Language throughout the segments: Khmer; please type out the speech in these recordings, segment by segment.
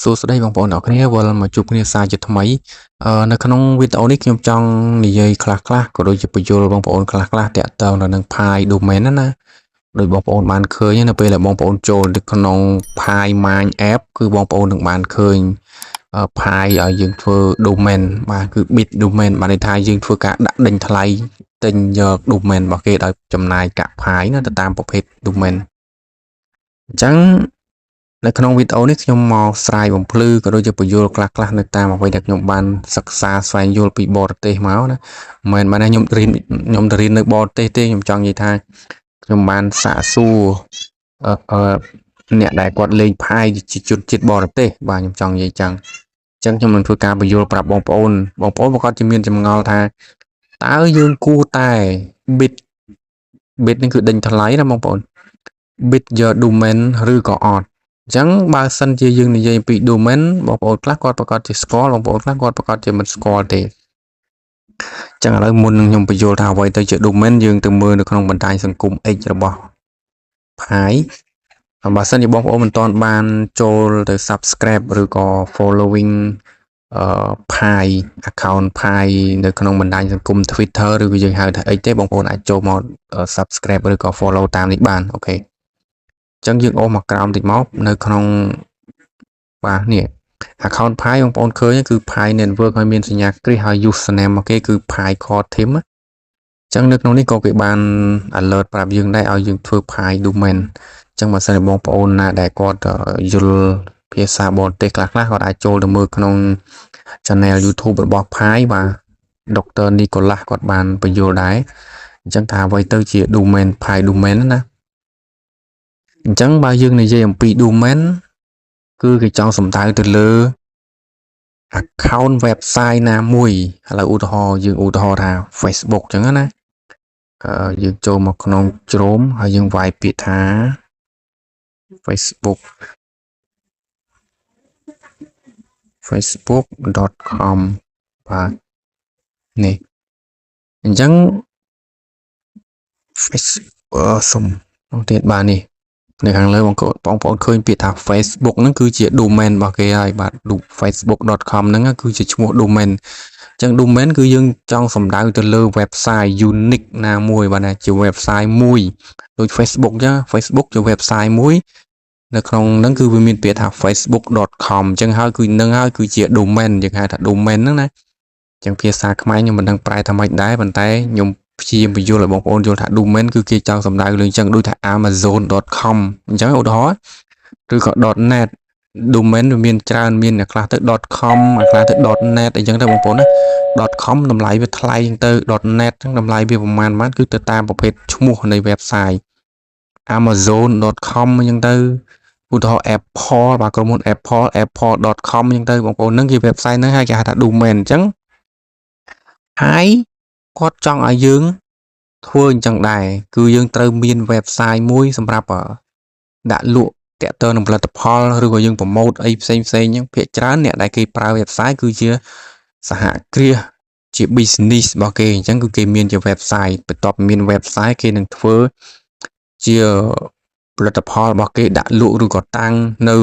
សួស្តីបងប្អូនអរគ្នាវិលមកជួបគ្នាសារជាថ្មីនៅក្នុងវីដេអូនេះខ្ញុំចង់និយាយខ្លះៗក៏ដូចជាបញ្យល់បងប្អូនខ្លះៗតាក់ទងទៅនឹង Pi Domain ណាដោយបងប្អូនបានឃើញនៅពេលដែលបងប្អូនចូលទៅក្នុង Pi Mind App គឺបងប្អូននឹងបានឃើញPi ឲ្យយើងធ្វើ domain បាទគឺ bit domain បានន័យថាយើងធ្វើការដាក់ដេញថ្លៃទិញយក domain របស់គេដោយចំណាយកាក់ Pi ណាទៅតាមប្រភេទ domain អញ្ចឹងនៅក្នុងវីដេអូនេះខ្ញុំមកស្រាយបំភ្លឺក៏ដូចជាបញ្យល់ខ្លះៗនៅតាមអ្វីដែលខ្ញុំបានសិក្សាស្វែងយល់ពីបរទេសមកណាមិនមែនថាខ្ញុំទៅរៀននៅបរទេសទេខ្ញុំចង់និយាយថាខ្ញុំបានសាកសួរអ្នកដែលគាត់លេងផាយជាជនជាតិបរទេសបាទខ្ញុំចង់និយាយចឹងអញ្ចឹងខ្ញុំនឹងធ្វើការបញ្យល់ប្រាប់បងប្អូនប្រកាសជាមានចម្ងល់ថាតើយើងគួរតែ bit នេះគឺដេញថ្លៃណាបងប្អូន bit យក domain ឬក៏អត់អញ្ចឹងបើសិនជាយើងនិយាយពី domain បងប្អូនខ្លះគាត់ប្រកាសជាស្គាល់បងប្អូនខ្លះគាត់ប្រកាសជាមិនស្គាល់ទេអញ្ចឹងឥឡូវមុននឹងខ្ញុំបញ្យល់ថាអ្វីទៅជា domain យើងទៅមើលនៅក្នុងបណ្ដាញសង្គម X របស់ Pi បើសិនជាបងប្អូនមិនទាន់បានចូលទៅ subscribe ឬក៏ following Pi account Pi នៅក្នុងបណ្ដាញសង្គម Twitter ឬក៏យើងហៅថាអីទេបងប្អូនអាចចូលមក subscribe ឬក៏ follow តាមនេះបានអូខេអញ្ចឹងយើងអូសមកក្រោមតិចមកនៅក្នុងបាទនេះ account Pi បងប្អូនឃើញគឺ Pi Network ហើយមានសញ្ញាគ្រីសហើយ username របស់គេគឺ Pi Core Team អញ្ចឹងនៅក្នុងនេះក៏គេបាន alert ប្រាប់យើងដែរឲ្យយើងធ្វើ Pi Domain អញ្ចឹងបើសិនជាបងប្អូនណាដែលគាត់យល់ភាសាបរទេសខ្លះៗគាត់អាចចូលទៅមើលក្នុង channel YouTube របស់ Pi បាទ Dr. Nicholas គាត់បានបញ្យល់ដែរអញ្ចឹងថាអ្វីទៅជា domain Pi Domain ណាអញ្ចឹងបើយើងនិយាយអំពី domain គឺគេចង់សំដៅទៅលើ account website ណាមួយឥឡូវឧទាហរណ៍ថា Facebook អញ្ចឹងណាយើងចូលមកក្នុង Chrome ហើយយើងវាយពាក្យថា facebook.com បាទនេះអញ្ចឹង សុំមកទៀតបាទនេះនៅខាងលើបងប្អូនឃើញពាក្យថា Facebook ហ្នឹងគឺជា domain របស់គេហើយបាទ facebook.com ហ្នឹងគឺជាឈ្មោះ domain អញ្ចឹង domain គឺយើងចង់សំដៅទៅលើ website unique ណាមួយបាទណាជា website មួយដូច Facebook អញ្ចឹង Facebook ជា website មួយនៅក្នុងហ្នឹងគឺវាមានពាក្យថា facebook.com អញ្ចឹងហើយគឺជា domain យើងហៅថា domain ហ្នឹងណាអញ្ចឹងភាសាខ្មែរខ្ញុំមិនដឹងប្រែថាម៉េចដែរប៉ុន្តែខ្ញុំព្យាយាមបញ្យល់ឲ្យបងប្អូនយល់ថា domain គឺគេចង់សំដៅលើអញ្ចឹងដូចថា amazon.com អញ្ចឹងឧទាហរណ៍ឬក៏ .net domain វាមានច្រើនមានអ្នកខ្លះទៅ .com អ្នកខ្លះទៅ .net អញ្ចឹងទៅបងប្អូនណា .com តម្លៃវាថ្លៃអញ្ចឹងទៅ .net ហ្នឹងតម្លៃវាប្រហែលគឺទៅតាមប្រភេទឈ្មោះនៃ website amazon.com អញ្ចឹងទៅឧទាហរណ៍ Apple បាទក្រុមហ៊ុន apple.com អញ្ចឹងទៅបងប្អូនហ្នឹងគេ website ហ្នឹងហើយគេហៅថា domain អញ្ចឹងហើយគាត់ចង់ឲ្យយើងធ្វើអញ្ចឹងដែរគឺយើងត្រូវមាន website មួយសម្រាប់ដាក់លក់តាក់ទងនឹងផលិតផលឬក៏យើងប្រម៉ូទអីផ្សេងអញ្ចឹងភាគច្រើនអ្នកដែលគេប្រើ website គឺជាសហគ្រាសជា business របស់គេអញ្ចឹងគឺគេមានជា website បន្ទាប់មាន website គេនឹងធ្វើជាផលិតផលរបស់គេដាក់លក់ឬក៏តាំងនៅ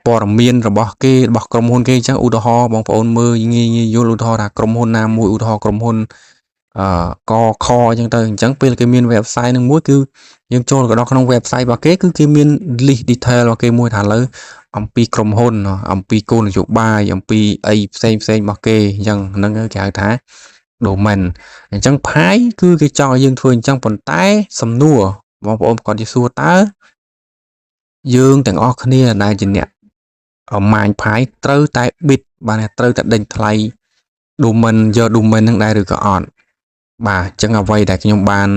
ព័ត៌មានរបស់គេរបស់ក្រុមហ៊ុនគេអញ្ចឹងឧទាហរណ៍បងប្អូនមើលងាយយល់ឧទាហរណ៍ថាក្រុមហ៊ុនណាមួយឧទាហរណ៍ក្រុមហ៊ុនកខអញ្ចឹងទៅអញ្ចឹងពេលគេមាន website នឹងមួយគឺយើងចូលទៅដល់ក្នុង website របស់គេគឺគេមាន list detail របស់គេមួយថាលើអំពីក្រុមហ៊ុនអំពីគោលនយោបាយអំពីអីផ្សេងរបស់គេអញ្ចឹងហ្នឹងគេហៅថា domain អញ្ចឹង Pi គឺគេចង់ឲ្យយើងធ្វើអញ្ចឹងប៉ុន្តែសំណួរបងប្អូនគាត់ជាសួរតើយើងទាំងអស់គ្នាដែលជាអ្នកម៉ាញ Pi ត្រូវតែ bit បាទត្រូវតែដេញថ្លៃ domain យក domain ហ្នឹងដែរឬក៏អត់បាទអញ្ចឹងអ្វីដែលខ្ញុំបាន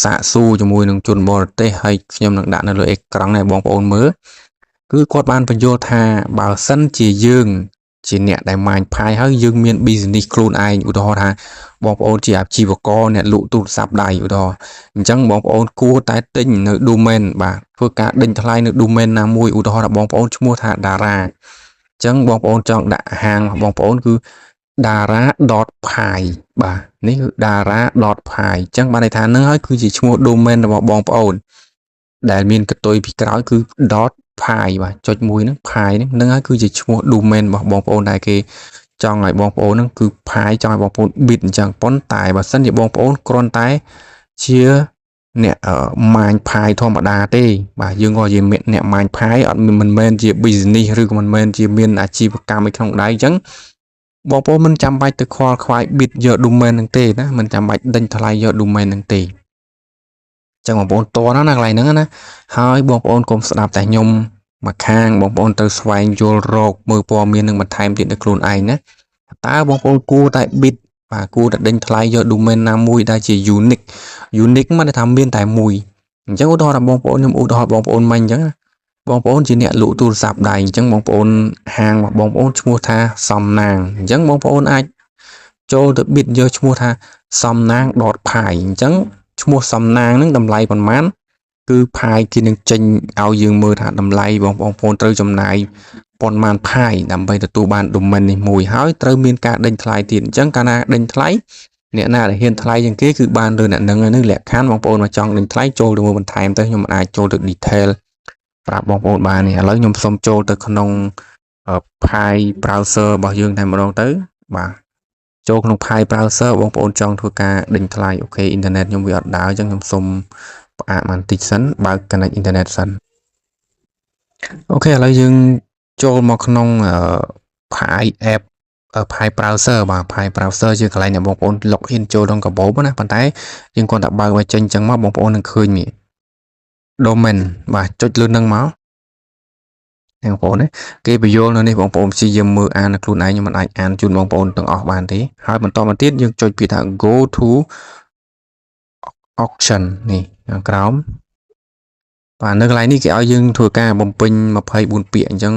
សាកសួរជាមួយនឹងជនបរទេសហើយខ្ញុំនឹងដាក់នៅលើអេក្រង់នេះបងប្អូនមើលគឺគាត់បានបញ្យល់ថាបើសិនជាយើងជាអ្នកដែលម៉ាញ Pi ហើយយើងមាន business ខ្លួនឯងឧទាហរណ៍ថាបងប្អូនជាអាជីវករអ្នកលក់ទូរស័ព្ទដៃឧទាហរណ៍អញ្ចឹងបងប្អូនគួរតែទិញនៅ domain បាទធ្វើការដេញថ្លៃនៅ domain ណាមួយឧទាហរណ៍ថាបងប្អូនឈ្មោះថា Dara អញ្ចឹងបងប្អូនចង់ដាក់ហាងបងប្អូនគឺ dara.pi បាទនេះគឺ dara.pi អញ្ចឹងបានន័យថានឹងហើយគឺជាឈ្មោះ domain របស់បងប្អូនដែលមានកតុយពីក្រោយគឺ phai và chốt mũi nó phai nó nói cứ chỉ mua domain bảo bong ôn đại kê cho ngày bong ôn nó cứ phai cho ngày bong ôn bịt chẳng bón tài và sân thì bong ôn con tái chia nè ở màn phai thô mà đa tê và dương gọi gì miệng nè màn phai ở mình men chỉ business rồi mình men chỉ miền à chi cam không đáy chẳng bong ôn mình chăm bay từ khoa khoai bịt giờ domain năng tê đó mình chăm bay đánh thay giờ domain năng tê chẳng mà bong to nó lại nữa nè hai bong ôn cùng sập tại nhung mà khang bong ôn từ xoay vô rột mưa po miền năng mà thay tiền được luôn ai nè ta bong ôn cua tại bịt và cua đặt đánh thay giờ domain nam mùi đã chỉ unique mà để tham biên tại mùi chẳng có đó là bong ôn nhưng đó bong ôn mình chẳng bong ôn chỉ nè lũ tu sạp đầy chẳng bong ôn hàng mà bong ôn mua tha xòm nàng chẳng bong ôn ai cho được biết giờ mua tha xòm nàng đọt phải chẳng mua xòm nàng nó đầm lay còn mán cứ phai kiaនឹងចេញឲ្យយើងមើលថាតម្លៃបងប្អូនត្រូវចំណាយប៉ុន្មានផាយដើម្បីទទួលបាន domain នេះមួយហើយត្រូវមានការដេញថ្លៃទៀតអញ្ចឹងកាលណាដេញថ្លៃអ្នកណាដែលហ៊ានថ្លៃជាងគេគឺបានលើអ្នកនឹងហ្នឹងលក្ខខណ្ឌបងប្អូនមកចង់ដេញថ្លៃចូលទៅមើលបន្ថែមទៅខ្ញុំអាចចូលទៅ detail ប្រាប់បងប្អូនបាននេះឥឡូវខ្ញុំសូមចូលទៅក្នុងផាយ browser របស់យើងតែម្ដងទៅបាទចូលក្នុងផាយ browser បងប្អូនចង់ធ្វើការដេញថ្លៃអូខេអ៊ីនធឺណិតខ្ញុំវាអត់ដើរអញ្ចឹងខ្ញុំសូមផ្អាកបន្តិចសិនបើក connect internet សិនអូខេឥឡូវយើងចូលមកក្នុងផាយ app ផាយ browser បាទផាយ browser ជាកន្លែងដែលបងប្អូន login ចូលក្នុងកាបូបណាប៉ុន្តែយើងគ្រាន់តែបើកវាចេញអញ្ចឹងមកបងប្អូននឹងឃើញនេះ domain បាទចុចលើនឹងមកបងប្អូនណាគេបញ្យល់នៅនេះបងប្អូនព្យាយាមមើលអានខ្លួនឯងខ្ញុំមិនអាចអានជូនបងប្អូនទាំងអស់បានទេហើយបន្តមកទៀតយើងចុចពាក្យថា go to auction នេះខាងក្រោមបាទនៅកន្លែងនេះគេឲ្យយើងធ្វើការបំពេញ24ពាក្យអញ្ចឹង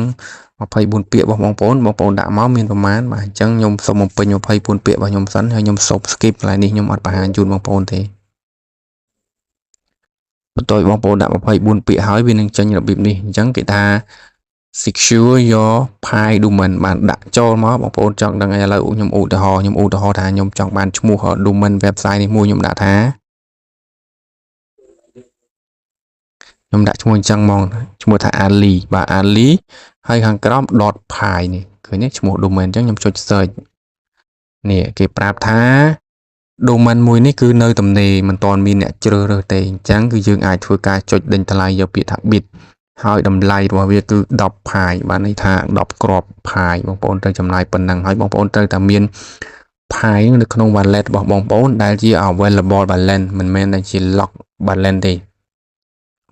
24ពាក្យរបស់បងប្អូនដាក់មកមានប្រមាណបាទអញ្ចឹងខ្ញុំសូមបំពេញ24ពាក្យរបស់ខ្ញុំសិនហើយខ្ញុំសូម skip កន្លែងនេះខ្ញុំអត់បង្ហាញជូនបងប្អូនទេបន្ទាប់បងប្អូនដាក់24ពាក្យហើយវានឹងចេញរបៀបនេះអញ្ចឹងគេថា secure your pi domain បានដាក់ចូលមកបងប្អូនចង់ដឹងឥឡូវខ្ញុំឧទាហរណ៍ថាខ្ញុំចង់បានឈ្មោះ domain website នេះមួយខ្ញុំដាក់ថាខ្ញុំដាក់ឈ្មោះអញ្ចឹងហ្មងឈ្មោះថា Ali បាទ Ali ហើយខាងក្រោម .pi នេះឃើញទេឈ្មោះ domain អញ្ចឹងខ្ញុំចុច search នេះគេប្រាប់ថា domain មួយនេះគឺនៅទំនេរមិនទាន់មានអ្នកជ្រើសរើសទេអញ្ចឹងគឺយើងអាចធ្វើការចុចដេញថ្លៃយកពាក្យថា bit ហើយតម្លៃរបស់វាគឺ10 pi បានន័យថា10គ្រាប់ pi បងប្អូនត្រូវចំណាយប៉ុណ្ណឹងហើយបងប្អូនត្រូវតែមាន pi នៅក្នុង wallet របស់បងប្អូនដែលជា available balance មិនមែនតែជា lock balance ទេ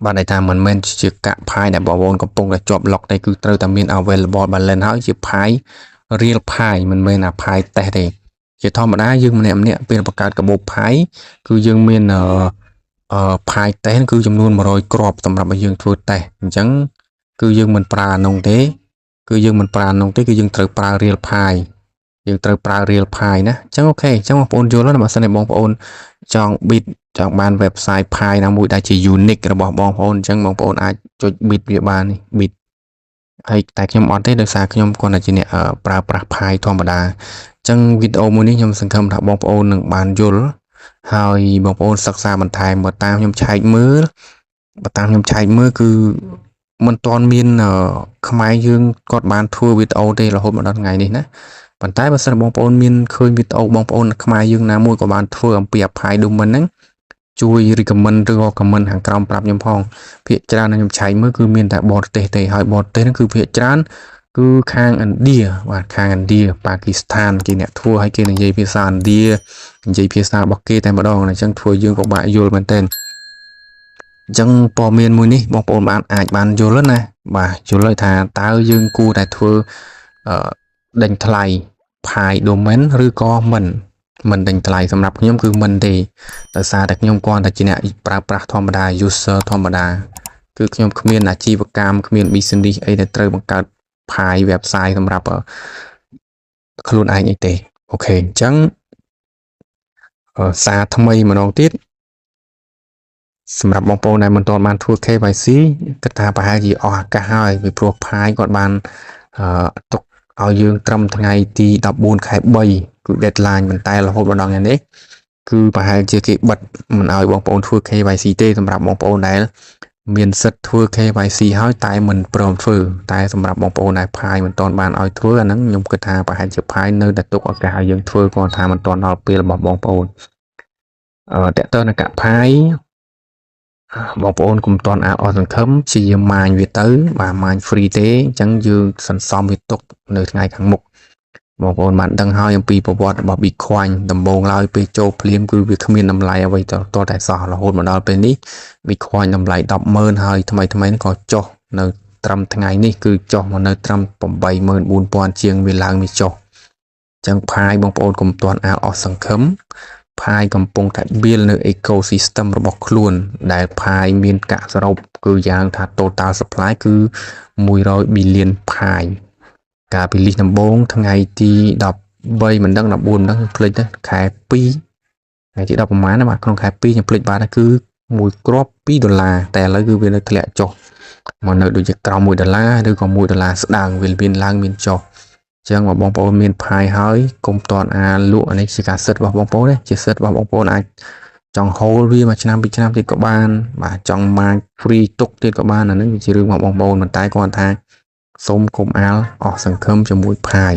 បាទន័យថាមិនមែនជាកាក់ pi ដែលបងប្អូនកំពុងតែជាប់ lock ទេគឺត្រូវតែមាន available balance ហើយជា pi real pi មិនមែនអា pi តេសទេជាធម្មតាយើងម្នាក់ពេលបង្កើតកាបូប pi គឺយើងមានpi តេសគឺចំនួន100គ្រាប់សម្រាប់ឲ្យយើងធ្វើតេសអញ្ចឹងគឺយើងមិនប្រើអានោះទេគឺយើងត្រូវប្រើ real pi យើងត្រូវប្រើ real pi ណាអញ្ចឹងអូខេអញ្ចឹងបងប្អូនយល់ហើយបើសិនជាបងប្អូនចង់ bit ចង់បាន website pi ណាមួយដែលជា unique របស់បងប្អូនអញ្ចឹងបងប្អូនអាចចុច bit វាបាននេះ bit ហើយតែខ្ញុំអត់ទេដោយសារខ្ញុំគ្រាន់តែជាអ្នកប្រើប្រាស់ pi ធម្មតាអញ្ចឹងវីដេអូមួយនេះខ្ញុំសង្ឃឹមថាបងប្អូននឹងបានយល់ហើយបងប្អូនសិក្សាបន្ថែមបើតាមខ្ញុំឆែកមើលគឺមិនទាន់មានខ្មែរយើងគាត់បានធ្វើវីដេអូទេរហូតមកដល់ថ្ងៃនេះណាប៉ុន្តែបើសិនបងប្អូនមានឃើញវីដេអូបងប្អូនខ្មែរយើងណាមួយក៏បានធ្វើអំពី pi domain ហ្នឹងជួយ recommend ឬក៏ comment ខាងក្រោមប្រាប់ខ្ញុំផងភាគច្រើនខ្ញុំឆែកមើលគឺមានតែបរទេសទេហើយបរទេសហ្នឹងគឺភាគច្រើនគឺខាងឥណ្ឌាបាទខាងឥណ្ឌាប៉ាគីស្ថានគេអ្នកធ្វើឲ្យគេនិយាយភាសាឥណ្ឌានិយាយភាសារបស់គេតែម្ដងអញ្ចឹងធ្វើយើងពិបាកយល់មែនទែនអញ្ចឹងព័ត៌មានមួយនេះបងប្អូនអាចបានយល់ណាបាទយល់ហើយថាតើយើងគួរតែធ្វើដេញថ្លៃ pi domain ឬក៏មិនដេញថ្លៃសម្រាប់ខ្ញុំគឺមិនទេដោយសារតែខ្ញុំគ្រាន់តែជាអ្នកប្រើប្រាស់ធម្មតា user ធម្មតាគឺខ្ញុំគ្មានអាជីវកម្មគ្មាន business អីដែលត្រូវបង្កើត pi website សម្រាប់ខ្លួនឯងអីទេអូខេអញ្ចឹងសារថ្មីម្ដងទៀតសម្រាប់បងប្អូនដែលមិនទាន់បានធ្វើ KYC គិតថាប្រហែលជាអស់ឱកាសហើយពីព្រោះ pi គាត់បានទុកឲ្យយើងត្រឹមថ្ងៃទី14ខែ3គឺ deadline ប៉ុន្តែរហូតដល់ថ្ងៃនេះគឺប្រហែលជាគេបិទមិនឲ្យបងប្អូនធ្វើ KYC ទេសម្រាប់បងប្អូនដែល មានសិទ្ធធ្វើ KYC ហើយតែមិនព្រមធ្វើតែសម្រាប់បងប្អូនដែលផាយមិនទាន់បានឲ្យធ្វើអាហ្នឹងខ្ញុំគិតថាប្រហែលជាផាយនៅតែទុកឱកាសឲ្យយើងធ្វើគាត់ថាមិនទាន់ដល់ពេលរបស់បងប្អូនតើតើនឹងកាក់ផាយបងប្អូនកុំទាន់អស់សង្ឃឹមព្យាយាមម៉ាញវាទៅបាទម៉ាញ free ទេអញ្ចឹងយើងសន្សំវាទុកនៅថ្ងៃខាងមុខបងប្អូនបានដឹងហើយអំពីប្រវត្តិរបស់ Bitcoin ដំបូងឡើយពេលចូលភ្លាមគឺវាគ្មានតម្លៃអ្វីតតែសោះរហូតមកដល់ពេលនេះ Bitcoin តម្លៃ 100000 ហើយថ្មីនេះក៏ចុះនៅត្រឹមថ្ងៃនេះគឺចុះមកនៅត្រឹម 84000 ជាងវាឡើងវាចុះអញ្ចឹងផាយបងប្អូនកុំទាន់អស់សង្ឃឹមផាយកំពុងតែ build នៅ ecosystem របស់ខ្លួនដែលផាយមានកាក់សរុបគឺយ៉ាងថា total supply គឺ100 billion ផាយកាលពីលីសដំបូងថ្ងៃទី13មិនដឹង14មិនដឹងភ្លេចទៅខែ2ថ្ងៃទី10ប្រហែលណាបាទក្នុងខែ2ខ្ញុំភ្លេចបាទគឺមួយគ្រាប់$2តែឥឡូវគឺវានៅធ្លាក់ចុះមកនៅដូចជាក្រោម$1ឬក៏$1ស្ដើងវាមានឡើងមានចុះអញ្ចឹងបងប្អូនមានផាយហើយកុំតន់លក់នេះជាការសិទ្ធិរបស់បងប្អូនទេជាសិទ្ធិរបស់បងប្អូនអាចចង់ hold វាមួយឆ្នាំពីរឆ្នាំទៀតក៏បានបាទចង់ម៉ាញ free ទុកទៀតក៏បានអានឹងជារឿងរបស់បងប្អូនប៉ុន្តែគាត់ថាសូមកុំអស់សង្ឃឹមជាមួយផាយ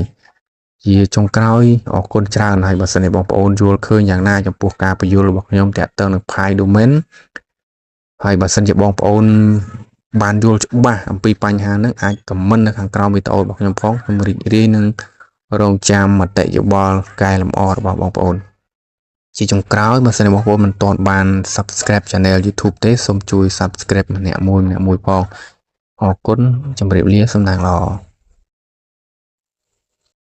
ជាចុងក្រោយអរគុណច្រើនហើយបើសិនជាបងប្អូនយល់ឃើញយ៉ាងណាចំពោះការបញ្យល់របស់ខ្ញុំតាក់ទងនឹងផាយ domain ហើយបើសិនជាបងប្អូនបានយល់ច្បាស់អំពីបញ្ហាហ្នឹងអាចខមមិននៅខាងក្រោមវីដេអូរបស់ខ្ញុំផងខ្ញុំរីករាយនឹងរងចាំមតិយោបល់កែលម្អរបស់បងប្អូនជាចុងក្រោយបើសិនជាបងប្អូនមិនទាន់បាន Subscribe Channel YouTube ទេសូមជួយ Subscribe ម្នាក់មួយផងអរគុណជម្រាបលាសំណាងល្អ